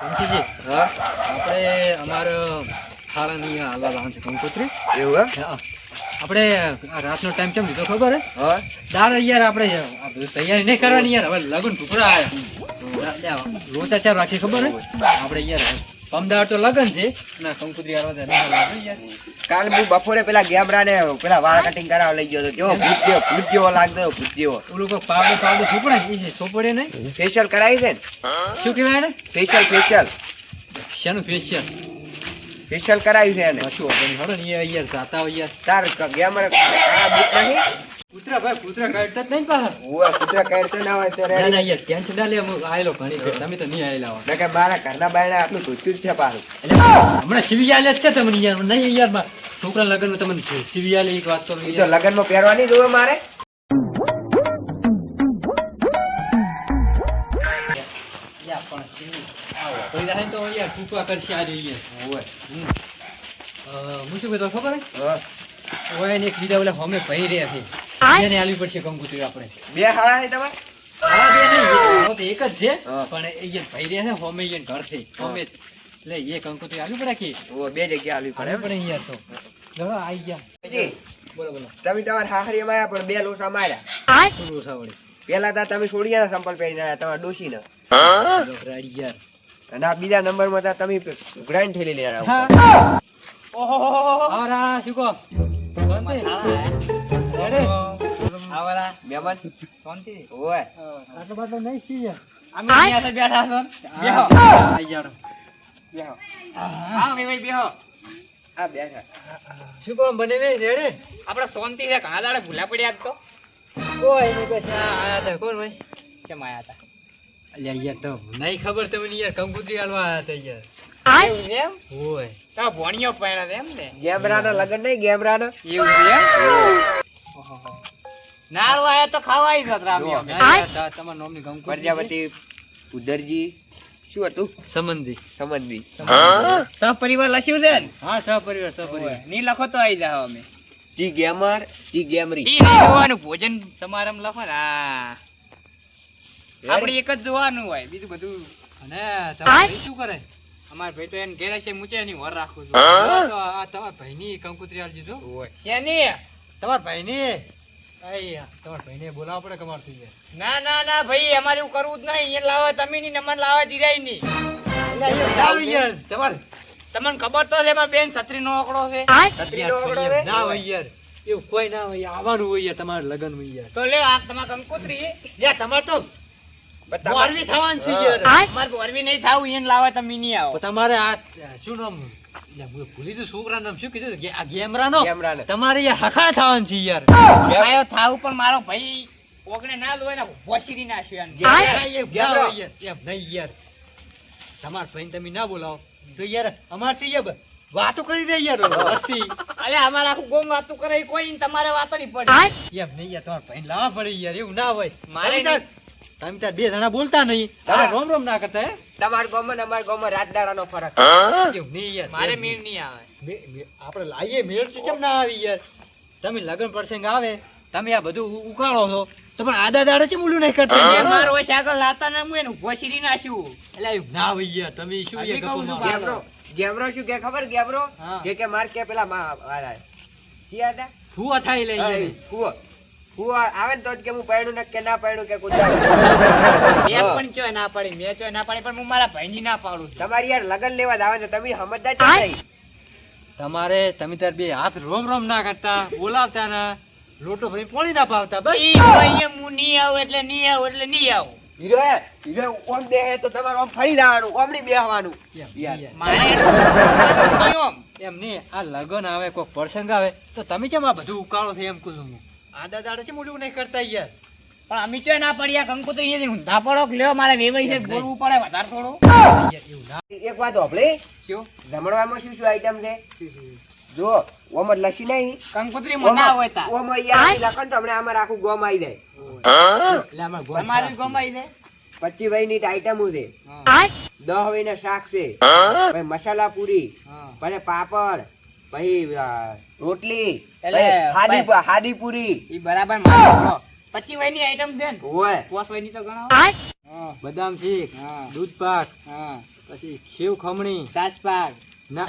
કંકુજી, હા આપણે અમારો ખાડાની હાલવા લાવવાનું છે કંકોત્રી. એવું હે હા. આપણે આ રાતનો ટાઈમ કેમ લીધો ખબર હે? હા દાળ યાર આપણે આ બધું તૈયારી નહીં કરવાની યાર. હવે લગન ટુકડા આયા. લોચા ચાર રાખી ખબર હે? આપણે યાર અમદાવાદ તો લગન છે ના કંકોત્રી હાલવા નહીં લાગે યાર. કાલ હું બપોરે પેલા ગેમરા ને પેલા વાળ કટિંગ કરાવવા લઈ ગયો હતો. કેવો ભૂત જેવો લાગતો હતો, ભૂત જેવો. ઓલું કોઈ પાવડે છોપડે એ છોપડે નહીં. ફેશિયલ કરાવી છે ને? શું કહેવાય ને? ફેશિયલ શેનું ફેશિયલ? ફેશિયલ કરાવ્યું છે એને. શું હતું હડો ને યાર જાતા હોય યાર. તાર ગેમર આ બૂટ નહીં? કૂતરા ભાઈ કૂતરા કાઢતા જ નહીં પાછા. ઓય કૂતરા કાઢતો ના હોય તો ના રે. ના યાર ટેન્શન ના લે. હું આયેલો ઘણી ફેર. તમે તો નહીં આયેલા હો. કે મારા ઘરના બાયણા આટલું ધોચ્યું જ છે પાછું. એટલે હમણાં સીવી આલે જ છે તમને યાર. નહીં યાર માં છોકરા લગ્નમાં તમને સીવી આલે એક વાત કરું ઈ તો યાર. લગનમાં પહેરવાની જ હોય મારે. યાર પણ સીવી આવો કોઈ દાડે તો યાર ટૂંકા કરશે આ રહી યાર. ઓય હું શું કહેતો ખબર હે? હા. ઓય ને એક બીજા ઓલા હોમે ભઈ રહ્યા છે. એને આલવી પડશે કંકોત્રી આપણે. બે હાળા છે તમારે? હા બે નહીં તો એક જ છે હા. પણ એ ભઈ રહ્યા છે હોમે ઈ ઘર છે હોમે એટલે એ કંકોત્રી આલવી પડે કે ઓ બે જગ્યા આલવી પડે આલવી એમ? પડે યાર તો ચલો આઈ ગયા. જી, બોલો બોલો તમે તમારા હાહરીમાં આયા પણ બે લોસા માર્યા. શું રોસાવડે પેલા તો તમે છોડી ગયા સંપલ પહેરીને આયા તમારા ડોશીને. રાડી યાર. અને આ બીજા નંબરમાં તો તમે ગ્રાઇન્ડ થયેલી લઈને આવો. હા. આવરા શું કહો? શાંતિ? રેડી? આવરા. મહેમાન શાંતિ? ઓય આટલો બાટલો નહીં છીએ યાર. અમે અહીંયા તો બેઠા છો. બેહો. આઈ જાડો. બેહો. હા મેવાઈ બેહો. આ બેઠા. શું કહો બને રેડી? આપણે શાંતિ છે ઘણા દાડે ભૂલા પડ્યા જ તો કોઈ નહીં બસ આ આયા તા કોણ ભાઈ? કેમ આયા હતા અલ્યા યાર તો નહીં ખબર તમને યાર કંકોત્રી આલવા આયા તા યાર. એવું છે એમ ઓય. તો ભોણિયો પહેણા છે એમ ને ગેમરાના લગન નહીં ગેમરાના. એવું છે એમ ઓહોહો. નાર વાયા તો ખવાય જ રામ્યો ના યાર, તમારા નામની કંકોત્રી પ્રજાપતિ ઉધરજી શું હતું? સંબંધી. સમજની. સહપરિવાર લખ્યું છે ને હા સહપરિવાર સહપરિવાર. ની લખો તો આવી જાવ અમે જી ગેમર જી ગેમરી. ઈ નહીં જોવાનું ભોજન સમારંભ લખો ને હા આપણે એક જ જોવાનું હોય બીજું બધું અને તમારા ભાઈ શું કરે? અમાર ભાઈ તો એને ઘેર છે મૂચે એની વર રાખું છું તો આ તમારા ભાઈની કંકોત્રી આલજી જો. શેની તમારા ભાઈને આઈ તમારા ભાઈને બોલાવવા પડે કમારથી યાર. ના ના ના ભાઈ અમારે એવું કરવું જ નહીં એને લાવો તમે ની નમન લાવવા જીરાય ની આવ યાર તમારે તમને ખબર તો છે મારા બેન છત્રી નો આંકડો છે છત્રીનો આંકડો છે? ના હોય યાર એવું કોઈ ના હોય આવવાનું હોય યાર તમારે લગન માં યાર. તો લે આ તમાર કંકોત્રી યાર તમારે તો બતા- મોરવી થવાનું છે યાર. મારે બોરવી નહીં થાવું એને લાવવા તમે નહીં આવો તો તમારે આ શું નામ યાર, હું ભૂલી ગયો છોકરા નામ શું કીધું આ ગેમરાનો ગેમરાને. તમારે યાર હખા થવાનું છે યાર. આયો થાવું પણ મારો ભાઈ ઓગણે ના લોય ને વસીરી નાખ્યો એને. એમ ના ગેમરો. હોય યાર, એમ નહીં યાર. તમારા ભાઈને તમે ના બોલાવો તો યાર અમારથી યાર વાતો કરી દે યાર વસ્તી. અલે અમારે આખું ગોમ વાતું કરે ઈ કોઈ ને તમારે વાતો નહીં પડે એમ નહીં યાર તમારા ભાઈને લાવવા પડે યાર એવું ના હોય. મારે તમે તાર બે જણા બોલતા નહીં તમે રોમ રોમ ના કરતા હે તમારા ગામમાં ને અમારા ગામમાં રાત દાડાનો ફરક. એવું નહીં યાર. મારે એમ મેળ નહીં આવે આપણે લાવીએ મેળ તો કેમ ના આવી યાર. તમે લગ્ન પ્રસંગ આવે તમે આ બધું ઉકાળો છો તો પણ આદા દાડે છે મૂલું નહીં કરતા એ મારો હોય આગળ લાતા ના હું એને વસીરી નાખ્યું એટલે એવું ના હોય યાર. તમે શું હજી યાર કહું છું ગપ્પો મારો? ગેમરો ગેમરો શું કે ખબર ગેમરો? હા. કે માર કે પેલા કિયા હતા? ફુવા થાય લઈ હા, યાર. કૂવો. કૂવો આવે ને તો જ કે હું પૈણું ને કે ના પૈણું કે કુદાડું. એક પણ ચોય ના પાડી મેં ચોય ના પાડી પણ હું મારા ભાઈની ના પાડું છું તમારી યાર લગન લેવા જ આવે છે તમે સમજતા જ નહીં. તમારે તમે તાર બે હાથ રોમ રોમ ના કરતા બોલાવતા ના લોટો ભરી પાણી ના પાવતા બસ. ઈ ભાઈ હું નહીં આવું એટલે નહીં આવું એટલે નહીં આવું હીરો ઓમ બેહે તો તમારે ઓમ ફરી જવાનું ઓમ નહીં બેહવાનું. એમ યાર. યાર. મારે નિયમ એમ નહીં આ લગન આવે કોઈ પ્રસંગ આવે તો તમે કેમ આ બધું ઉકાળો છે એમ કહું છું હું. આદા દાડે છે મોટું નહીં કરતા યાર. પણ અમે ચોય ના પડી આ કંકોત્રી અહીંયાથી ઊંધા પડો કે લ્યો મારે વેવાઈ છે બોલવું પડે વધારે થોડું યાર એવું ના. એક વાત હોભળી? શું? જમણવારમાં શું શું આઈટમ છે? શું, શું? જો ઓમ જ લસી નહીં. કંકોત્રી માં ના હોય તા ઓમ અહીંયા લખો ને તો હમણાં અમારે આખું ગોમ આવી જાય. એટલે અમારે ગોળ તમારી શાક ગમાઈ દે 25 વયની આઈટમો છે. હા. 10 વયના શાક છે. પછી મસાલા પૂરી, હા. પછી પાપડ, પછી રોટલી, એટલે પછી હાદી પૂરી. ઈ બરાબર મારો 25 વયની આઈટમ છે ને ઓય 5 વયની તો ગણાવો હા બદામ શેક, હા. દૂધ પાક, હા પછી સેવ ખમણી. સાસ પાક ના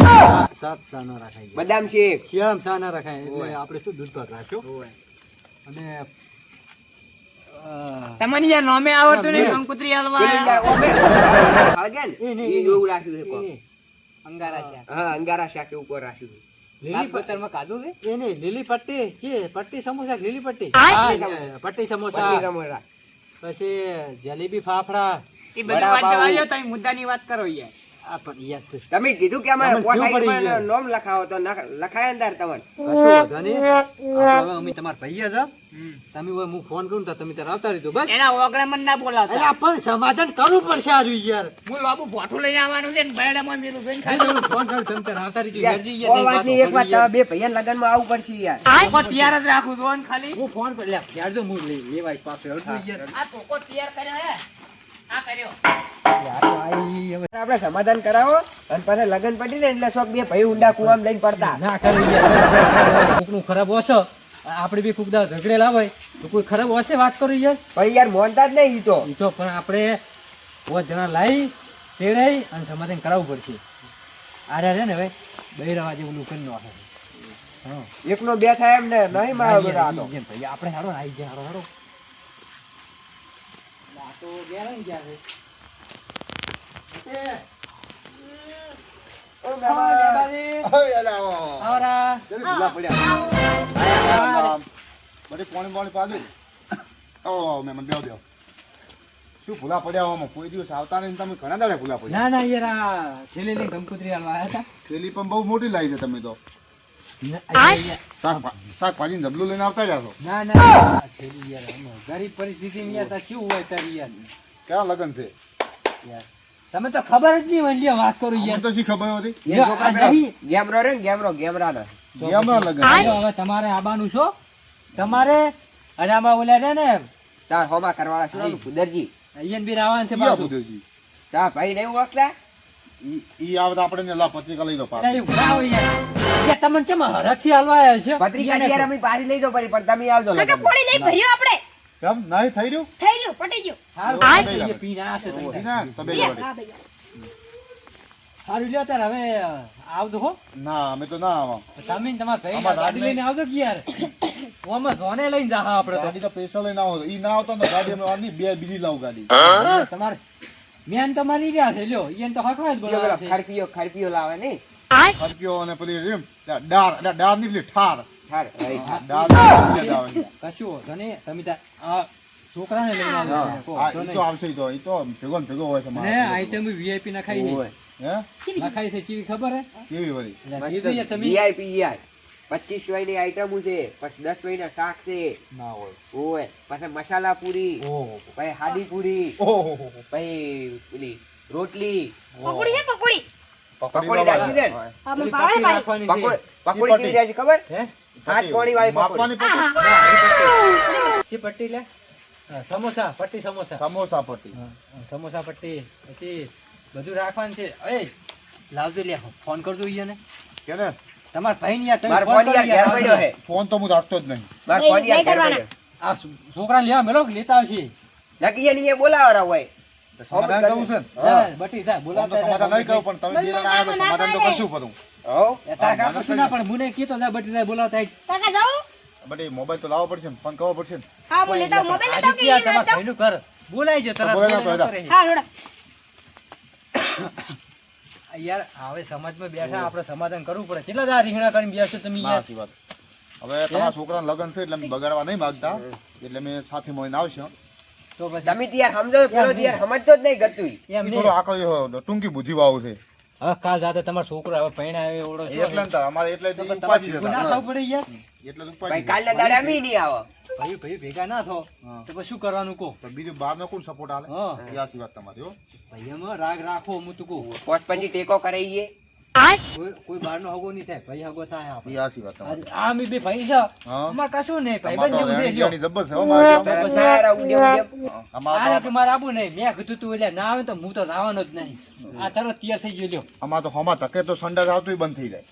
સાત સા ના રખાય. બદામ શેક. શ્યામ સા ના રખાય એટલે હોય. આપણે શું દૂધ પાક રાખ્યો હોય અને તમને યાર નોમે આવડતું નહીં ના, કંકુતરી પેલું હલવા યાર ઓમે હળગે ને, એ નહીં, ઈ એ એવું નહીં. રાખ્યું છે કોક. અંગારા શાક હા, અંગારા શાક ઉપર રાખ્યું છે. લીલી બોતલમાં ખાધું છે એ નહીં લીલી પટ્ટી છે પટ્ટી સમોસા કે લીલી પટ્ટી હા, પટ્ટી સમોસા પનીર રમોરા. પછી જલેબી ફાફડા એ બધું વાત વડાપાઉં. જવા દો, તમે મુદ્દાની વાત કરો યાર આ પણ યાર તો તમે કીધું કે અમારે તમને કેવું પોતાની પડી પણ ગયું? નોમ લખાવો તો લખાય અંદર તમને. કશું વાંધો નહીં. આપણે હવે અમે તમારા ભાઈ જ હો. તમે હવે હું ફોન કરું તો તમે ત્યારે આવતા રહેજો બસ એના ઓગળે મને ના બોલાવતા અરે પણ સમાધાન કરવું પડશે આ રહ્યું યાર હું બાબુ ભોઠું લઈને આવવાનું છે ને બૈડામાં મેલું જોઈને ખાલી ખાલી તમે ફોન કરું તમે ત્યારે આવતા રહેજો યાર, યાર, કોઈ યાર, વાતની એક વાત, યાર. તમારા બે ભૈયાના લગ્નમાં આવવું પડશે યાર. ટોકો તૈયાર જ રાખું છું ને ખાલી હું ફોન પર લ્યા યાર જો હું લઈ એ વાય પાસે હળવું યાર આ ટોકો તૈયાર કર્યો હે આ કર્યો યાર ભાઈ હવે આપણે સમાધાન કરાવો અને પછી લગ્ન પડી ને એટલે શોખ બે ભાઈ ઊંડા કુવામાં લઈને પડતા. ના કરે યાર કોકનું ખરાબ હશે આપણે બી કોક દા ઝઘડેલા હોય તો કોઈ ખરાબ હશે વાત કરું યાર પણ યાર મોનતા જ નહીં ઈ તો. ઈ તો પણ આપણે બહુ જણા લાવી તેડાઈ અને સમાધાન કરાવવું પડશે આરે રે ને ભાઈ બૈરાવા જેવું નું કરી નાખે હા એકનો બે થાય એમ ને નહીં મારા બેટા આ તો. જેમ ભાઈ આપણે હારો આવી જાય હારો હારો આ તો ગયા ને ગયા છે ઓ મહેમાન. આવરા શું ભૂલા પડ્યા આમાં કોઈ દિવસ આવતા નહીં તમે ઘણા દાડે ભૂલા પડ્યા ના ના યાર આ છેલ્લે લઈને કંકુતરી હાલવા આવ્યા પેલી પણ બહુ મોટી લાવી છે તમે તો હતા શાકભાજી ડબલું લઈને આવતા જશો ના ના છેલ્લી યાર આમાં ગરીબ પરિસ્થિતિ યાર તા શું હોય તારી યાર ક્યાં લગન છે યાર તમે તો ખબર જ નહીં હોય લ્યો વાત કરું મને યાર તો શી ખબર હતી એ છોકરા નહીં. ગેમરો રે ને ગેમરા ને. એમાં લગન જો હવે તમારે આબાનું છો તમારે અને આમાં ઓલા રે ને તાર હોમા કરવાળા છે ને કુદરજી. અહીંયા બી આવવાનું છે ક્યાં પાછું બુદ્ધિજી? તાર ભાઈ નહીં ઓળખતા? ઈ આવે તો આપણે લા પત્રિકા લઈ દો પાછું. અરે ઉભા હોય યાર યાર તમને કેમ હરખથી હાલવા આવ્યા છે પત્રિકા યાર અમે પાછી લઈ દો પડી પણ તમે આવજો કાકા લગ્નમાં. પોણી લઈ ભર્યો આપણે કેમ નહીં થઈ રહ્યું થઈ ગયું પટી ગયું હારું હા. ભાઈ, એ પીને આશે તમે ઈ ના તમે લે, જોડે. હા ભૈયા હારું લ્યો તાર હવે આવજો હો ના અમે તો ના આવા તમે ને તમારા ભાઈ આમાં ગાડી લઈને આવજો કે યાર ઓમાં જોને લઈને જા આપણે તો ગાડી તો પૈસા લઈને આવો ઈ ના આવતો ને ગાડી અમે આની બે બીજી લાવું ગાડી તમારે મેન તો મારી રહ્યા છે લ્યો ઈયન તો હકવા જ પેલો બોલાવે છે ખરપીયો લાવે નહીં. ખરપ્યો અને પેલી રીમ ડાળ ની પેલી ઠાર ઠાર, right. ડાળ ની પેલી આવે છે. કશું વાંધો નહીં તમે તાર આ છોકરાને લઈને આવજો હા. કહો, આ વાંધો ઈ નહીં. તો આવશે ઈ તો ઈ તો ભેગો ને ભેગો હોય છે ને માણસ. આઈટમ વીઆઈપી નખાઈ ઓય. છે હે નખાઈ છે ચીવી ખબર હે કેવી વળી એટલે કીધું યાર તમે VIP યાર. 25 વાયની આઈટમો છે, પછી 10 વાયના શાક છે, ના હોય ઓય, પછી મસાલા પૂરી, ઓહો પછી હાદી પૂરી, ઓહો પછી પેલી રોટલી, પકોડી છે પકોડી પકોડી રાખી દે ને. હા મને પેલી ભાવે પટ્ટી ભાઈ રાખવાની છે. પકોડી કેવી રહે છે ખબર? હે હાથ કોણી વાળી માપવાની પકોડી. પટ્ટી. શી પટ્ટી લે હા, સમોસા પટ્ટી સમોસા સમોસા પટ્ટી હા, સમોસા પટ્ટી પછી બધું રાખવાનું છે એ લાવજો લે ફોન કરજો ઈયાને કે ને તમારા ભાઈ યાર તમે મારો ફોન ફોન કરો યાર ઘેર પડ્યો યાર છે. ફોન તો હું રાખતો જ નહીં મારો નહીં, ફોન યાર નહીં ઘેર કરવાના. પડ્યો. આ છોકરા લેવા મેલો લેતા આવશે નક્કી એને અહીંયા બોલાવવાના હોય. સમાધાન કરવું છે ને જા, બટી જા ફોન તો બોલાવતા સમાધાન નહીં કરવું પણ તમે બે જણા આવ્યા તો સમાધાન તો કરશું પડું હઉ. તાર કાકા શું ના પણ મને કીધો જા બટી જા બોલાવતા આઈ. કાકા જાઉં બટ એ મોબાઈલ તો લાવવો પડશે ને ફોન કરવો પડશે ને હા હું લેતા આવું. મોબાઈલ લેતા આવું કે આદિત્ય, ઈ તમારા લેતા આવું? ભાઈનું ઘર બોલાઈ છે તરત બોલાવી નાખો, બોલાવી નાખો રે. હા રોડા યાર હવે સમાજમાં બેઠા આપણે સમાધાન કરવું પડે કેટલા દા રીંગણા કરીને બેસશો તમે ના યાર સાચી વાત હવે તમારા છોકરાનું લગ્ન છે એટલે અમે બગાડવા નહીં માંગતા એટલે મેં સાથે મળીને આવશે તો પછી તમે તો યાર સમજો પેલો તો યાર સમજતો જ નહીં ગતું. એમ ઈ નહીં. થોડો આકલી ટૂંકી બુદ્ધિ વાળો છે હવે કાલ જાતે તમારો છોકરો હવે પૈણા આવે એવડો છો એટલે ને તાર અમારે એટલે તો જ પણ ઉપાધિ તમારે છે ના તાર. થવું પડે યાર એટલે જ ભાઈ ઉપાધિ છે. કાલના દાડે અમે નહીં આવો. ભાઈ ભાઈ ભેગા ના થો હા. તો પછી શું કરવાનું કહો તો બીજું બહારનો કોણ સપોર્ટ આલે હા એ સાચી વાત તમારી હો ભાઈ એમાં રાગ રાખો હું તું કહું પોચ પછી ટેકો કરાઈએ. કોઈ બહારનો હગો નહીં થાય, ભાઈ હગો થાય આપણે. ઈ હાચી વાત તમારી. આ અમે બે ભાઈ છે, હા. અમારે કશું નહીં, ભાઈ અમારે તો બંધ જેવું છે, રેણી લ્યો. જબર છે હો મારે તો. તો બસ સારા ઉડ્યા અમારે આ તો કે મારે આવું નહીં, મેં કીધું તું એટલે ના આવે તો હું તો લાવવાનો જ નહીં. આ તરત તૈયાર થઈ ગયો, લ્યો. અમારે તો હોમાં ધકે તો સંડાસ આવતું બંધ થઈ જાય.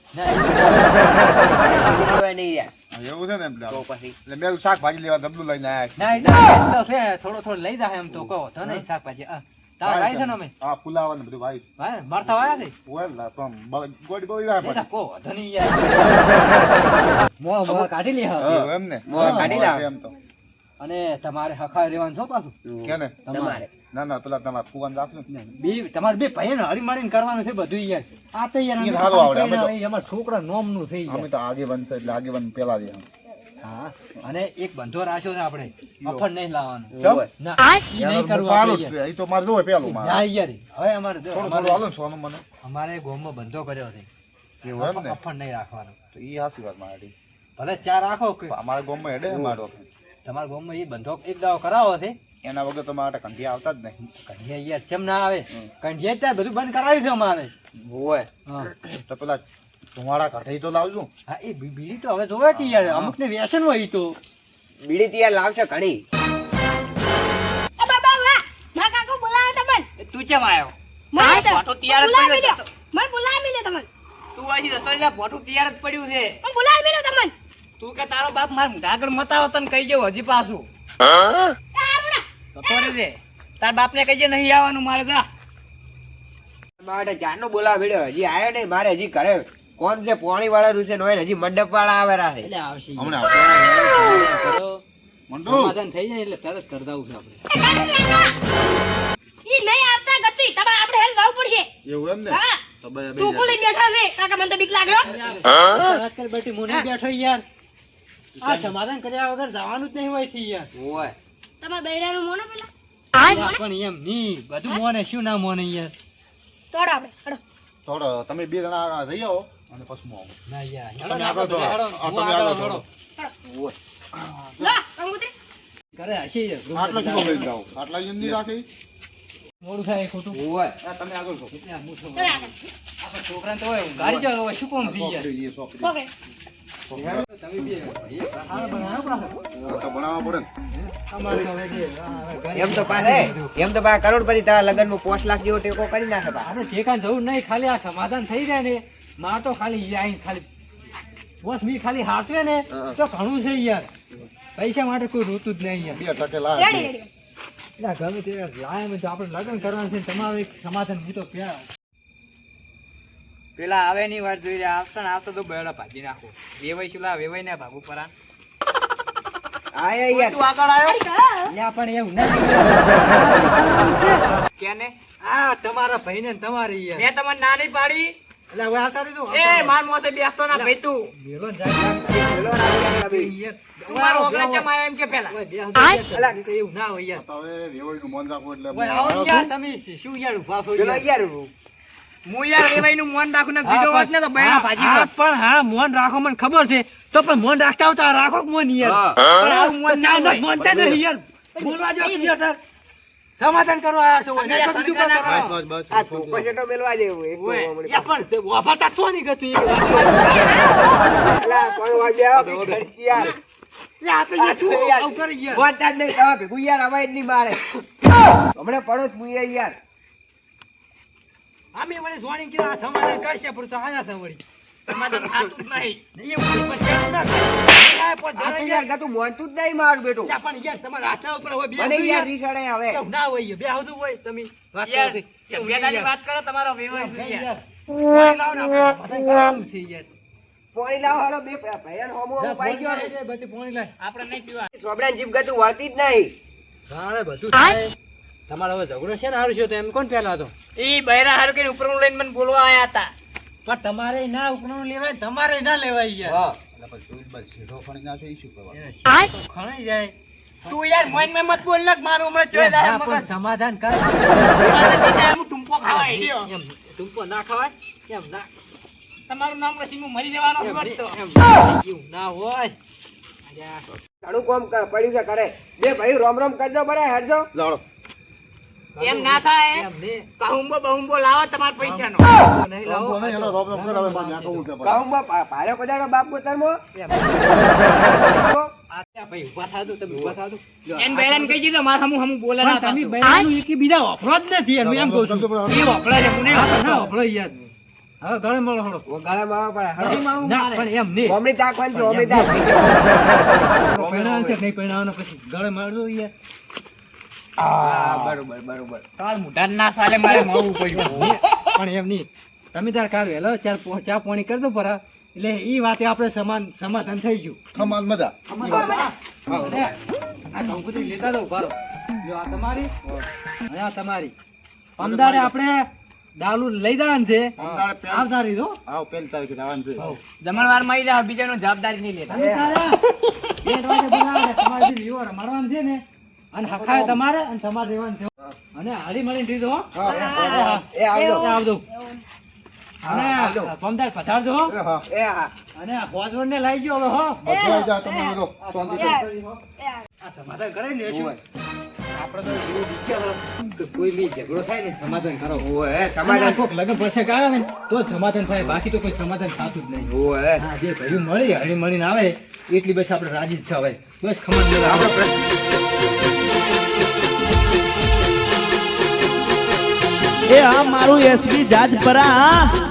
હવે નહીં રહ્યા એવું છે ને એટલે તો પછી એટલે મેં શાકભાજી લેવા ડબલું લઈને આયા ના એટલે તો છે, થોડો થોડો લઈ જાય એમ તો કહો તો નહીં શાકભાજી. તાર લાવી છે ને અમે હા ફુલાવા ને બધું ભાઈ હા મરસા વાળા છે ઓય તો ગોડી બોલી જાય એ તો પણ કહો ધની યાર મોં કાઢી લે હવે. એવું એમ ને મોં કાઢી લાવે. એમ તો અને તમારે હખા રહેવાનું છો પાછું કે ને તમારે ના ના પેલા તમારે ફુવાન રાખજો તમારે બે ભાઈ હળીમાળીને કરવાનું છે બધું યાર. આ તો યાર ઈ અમે સારું આવડે, અમે તો- અમારા છોકરા નોમનું થઈ અમે જાય. તો આગેવાન છે એટલે આગેવાન પેલા દે હા અને એક બંધો રાખ્યો છે આપણે, અફડ નહીં લાવવાનો. ઓય. ના ઈ નહીં કરવું આપણે યાર. એ તો મારે જોવે પેલું ના મારે યાર હવે અમારે જો, થોડું થોડું હાલો ને સોનું મને અમારે ગામમાં બંધો કર્યો છે, એવું એમ ને અફડ નહીં રાખવાનો. તો ઈ હાચી વાત મારી ભલે ચાર રાખો કે અમારા ગામમાં હેડે છે મારો તમારા ગામમાં એ બંધો એક દાવો કરાવો છે. એના વગર તો મારા કંઠી આવતા જ નહીં કંઠિયા યાર ચમ ના આવે, કંઠિયા ત્યાં બધું બંધ કરાવ્યું છે અમારે. હોય હા તો પેલા ધુમાડા કાઢી તો લાવજો હા એ બીડી તો હવે જોવે કે યાર અમુક ને વ્યસન હોય ઈ તો. બીડી તૈયાર લાવશે ઘણી એ બાબા વાહ મારા કાકો બોલાવે તમને. તું ચમ આવ્યો? મને તો ભોટું તૈયાર જ બોલાવી પડ્યો લ્યો. મને બોલાવી લ્યો તમને. તું અહીં જતો રહ્યા, ભોટું તૈયાર જ પડ્યું છે. મને બોલાવી લ્યો તમને. તું કે તારો બાપ માર ઢાગર મતાવો તને કહી જવું હજી પાછું આવડા. જતો રે. તાર બાપને કહીજે નહીં આવવાનું મારે જા. માટે જાનો બોલાવા મળ્યો હજી આવ્યો નહીં મારે હજી ઘરે કોણ છે પોણી વાળા રૂસે નો હજી મંડપ વાળા આવેલા છે એટલે આવશે ઈ. હમણાં આવશે. કરો, મંડુ સમાધાન થઈ જાય એટલે તરત કરી દઉં છું આપણે. ઈ નહીં આવતા ગતું તમારે આપણે હેલ જવું પડશે. એવું એમ ને હા તો બે તું કોલી બેઠા છે કાકા મને તો બીક લાગે હો. તરત કરી બેઠી મોને બેઠો યાર. આ સમાધાન કર્યા વગર જવાનું જ નહીં હોય થી યાર. હોય તમારા બૈરાનું મોનો પેલા પણ એમ નહીં બધું મોને શું ના મોને યાર. તોડો આપણે હડો. થોડો તમે બે જણા જઈ આવો અને પછી હું આવું. ના યાર તમે હેડો ને આગળ આપણે દોડો. હેડો. આ હું તમે આગળ આગળ હેડો. દોડો. લો કંગુત્રી ઘરે હસી જાય. આટલા કિલો લઈ જાઓ આટલા એમ નહીં રાખી મોડું થાય ખોટું. હોય આ તમે આગળ છો એટલે આ મૂઠો. તમે આગળ આપણા છોકરાને તો હોય ગાડી ચાલો હોય શું કોમ થઈ યાર. છોકરી, એ છોકરી. પકડે. તમે બે ભાઈ ખાના બનાવો પાછા. તો બનાવવા પડે ને. અમારે તો હવે જે, હવે ઘરે એમ તો પાસે એમ તો પાસે કરોડપતિ તારા લગ્ન માં 5 લાખ જેવો ટેકો કરી નાખે બા. આપણે ઠેકાણ જવું નહીં, ખાલી આ સમાધાન થઈ જાય ને માં તો ખાલી ઈ આઈને ખાલી બસ મી ખાલી હાચવે ને તો ઘણું છે યાર. પૈસા માટે કોઈ રોતું જ નહીં યાર. 2% લાવ. રેડી રેડી એટલે ગમે તે લાયા હોય તો આપણે લગ્ન કરવાનું છે ને તમારું એક સમાધાન હું તો પ્યા. પેલા આવે ની વાત જોઈ રહ્યા, આવતા ને આવતા તો બેડા ભાજી નાખો. વેવાઈ શું લા વેવાઈ ના ભાગુ પરા. આયા યાર તું આગળ આવ્યો લ્યા પણ એવું નથી. કેને? આ તમારા ભાઈને ને તમારી યાર. મેં તમને ના નહીં પાડી. એટલે હવે આ કરી દો. એ માર મોસે બેસતો ના ભાઈ તું. ભેલો ને જાય પેલો રાખી દે યાર. તું મારો ઓગળા ચમ આવ્યો એમ કે પેલા. ઓય, બે હાથ યાર, તો એવું ના હોય યાર. તો હવે વેવાઈનું મન રાખવું એટલે ઓય, આવો ને યાર તમે શું યાર ઉભા છો પેલો યાર. યાર હું યાર વેવાઈ નું મન રાખું ને બીજો વાત ને તો બેડા ભાજી હા, હોત. પણ હા મોન રાખો મને ખબર છે તો પણ મોન રાખતા હોતા રાખો કે મોન યાર. પણ આવું મન ના ચાલ હોય. મોનતા નહીં યાર. બોલવા જો કે યાર તાર. સમાધાન કરવા આવ્યા છો ઓય, નહીં તો બીજું કાંઈ કરો. બસ બસ આ તું પછી તો મેલવા જેવું એક તો ઓય, હમણાં. યા પણ તે વાપરતા છો નહીં ગતું એક વાત. અલા, પણ વાગે આવો કે ખડકી યાર. લે, આ તો યાર શું યાર. આવું કરે યાર. બોલતા જ નહીં તમે ભેગું યાર અવાજ નહીં મારે હમણાં પડો જ મુએ યાર અમે વળી જોણી કે આ સમાધાન કરશે પણ તો આયા છે વળી. સમાધાન થાતું જ નહીં. એવું પણ શેનું ના થાય. આ પણ આ જરા તો યાર. યાર તું મોનતું જ નહીં મારું બેટું યા પણ યાર તમારા હાથના ઉપર હોય બે મને હોય યાર યાર. રીસાડે હવે કેવું ના હોય યાર. બે આવતું હોય તમે વાત કરો યાર છો. સભ્યતાની વાત કરો તમારો વેવાઈ શું યાર. યાર. પાણી લાવો ને આપણે સમાધાન કરવાનું છે યાર. પોણી લાવ હાલો બે ભૈયાને હોમો જા, પાઈ પાણી ગયો લાય, બધી પાણી લાય. આપણે નહીં પીવા. સોબડાની જીભ ગતું વળતી જ નહીં જાણે બધું થાય. તમારો હવે ઝઘડો છે ને હારું છે તો એમ કોણ પેલા તો ઈ બૈરા હારું કે ઉપરનું લઈને મને બોલવા આયા હતા. પણ તમારે ના ઉપરનું લેવાય તમારે ના લેવાય યાર. એટલે પછી જોઈ બસ સીધો ખણી નાખે ઈ શું કરવાનું? એને શીખો તો ખણાઈ જાય. તું યાર મોઈન મેં મત બોલ ને મારું હમણાં જોઈ ના, જાય પણ સમાધાન કર. હું ટૂંપો ખાવા હેડ્યો. એમ ટૂંકો ના ખવાય એમ ના તમારું નામ લખીને હું મરી જવાનો એમ છું તો. એમ એવું ના હોય. અલ્યા, ઘણું કોમ પડ્યું છે કરે બે ભાઈ રોમ રોમ કરજો બરાબર હેડજો લાવો. એમ ના થાય એમ નહીં. કહુંબો બહુંબો લાવો તમારા પૈસાનો નહીં લાવો. નહીં, હેલો, રોબ રોબ કરાવે, મારે ત્યાં કહું છે પણ. કહું ભાડે કોદાડો બાપ પોતાનો એમ. આ ત્યાં ભાઈ ઊભા થાજો, તમે ઊભા થાજો. લ્યો, એન બહેરાન કહી દીધો મારે હમું બોલે ના પણ તમે થતું. બૈરાનું એકે બીજા વાપરો જ નથી હું એમ કહું છું. એ વપરાય છે, મને આ તો ના વાપરો યાર. હવે ગળે મળો હળો. ગાળામાં આવવા પડે હળી મારું ના મારે. પણ એમ નહીં. ઓમની તાકવાની છે, ઓમની તાક. પૈણાવાનું છે કે નહીં પૈણાવાનું પછી ગળે મારજો યાર. હા, બરોબર બરોબર તાર મુઢાને ના સાલે મારે મળવું પડ્યું. પણ એમ નહીં. તમે તાર કાલ વહેલો ચા પાણી કરી દો પરા એટલે ઈ વાતે આપણે સમાધાન થઈ ગયું. ખમાલ મજા. અને આ કંકુતરી લેતા દો ઉભા રહો. લ્યો આ તમારી અને આ તમારી. પમદાડે આપણે ડાલુ લઈ જવાનું છે. પમદાડે પેન- આવતા રહી દો. આવો, પહેલી તારીખે જવાનું છે. જમણવાર માં આવી જાવ, બીજાનો જવાબદારી નહીં લેતા. તમે તારા 8 વાગે બોલાવે તમારે જે વિવો રમાડવાનું છે ને અને હખાય તમારે અને તમારે રહેવાનું છે અને હાલી મળીને રીધો હો. હા, એ આવજો આવજો અને પમદાડ પધારજો હો. એ હા. એ હા અને આ હોજવડ ને લઈ ગયો હવે હો. બધું આવી જાય, તમે બોલો, શાંતિથી. આ સમાધાન કરે ને શું આપણે તો એવું વિચારો કે કોઈ બી ઝઘડો થાય ને સમાધાન કરો. ઓય સમાધાન સમાધાન કોક લગન પડશે કે આવે ને તો જ સમાધાન થાય, બાકી તો કોઈ સમાધાન થતું જ નહીં. ઓય હા, જે ભર્યું મળી હળી મળીને આવે એટલી બસ આપણે રાજી જ છે હવે. બસ ખમણ લેવા આપણે એ આ મારું એસબી જાજપરા